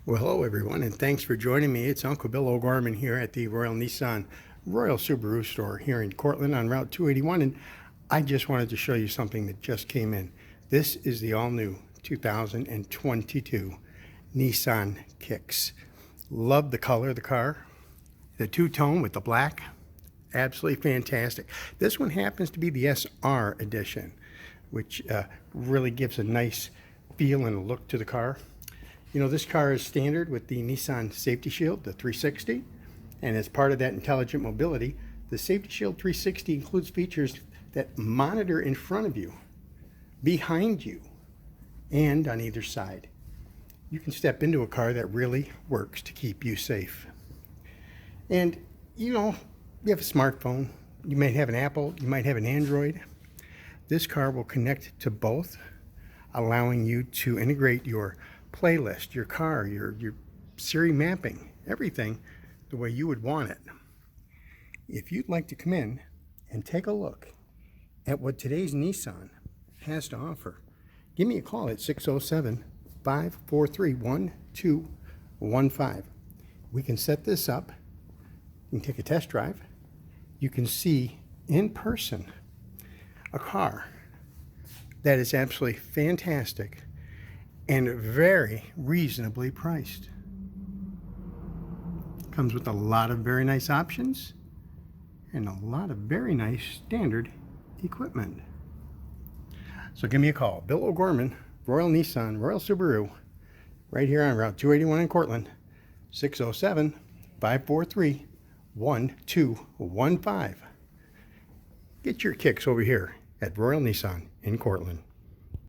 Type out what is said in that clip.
Well, hello everyone, and thanks for joining me. It's Uncle Bill OGorman here at the Royal Nissan Royal Subaru store here in Cortland on Route 281, and I just wanted to show you something that just came in. This is the all-new 2022 Nissan Kicks. Love the color of the car, the two-tone with the black, absolutely fantastic. This one happens to be the SR edition, which really gives a nice feel and a look to the car. You know, this car is standard with the Nissan Safety Shield, the 360, and as part of that intelligent mobility, the Safety Shield 360 includes features that monitor in front of you, behind you, and on either side. You can step into a car that really works to keep you safe. And, you know, you have a smartphone, you might have an Apple, you might have an Android. This car will connect to both, allowing you to integrate your playlist, your car, your Siri mapping, everything the way you would want it. If you'd like to come in and take a look at what today's Nissan has to offer, give me a call at 607-543-1215. We can set this up. You can take a test drive. You can see in person a car that is absolutely fantastic and very reasonably priced. Comes with a lot of very nice options and a lot of very nice standard equipment. So give me a call. Bill OGorman, Royal Nissan, Royal Subaru, right here on Route 281 in Cortland, 607-543-1215. Get your kicks over here at Royal Nissan in Cortland.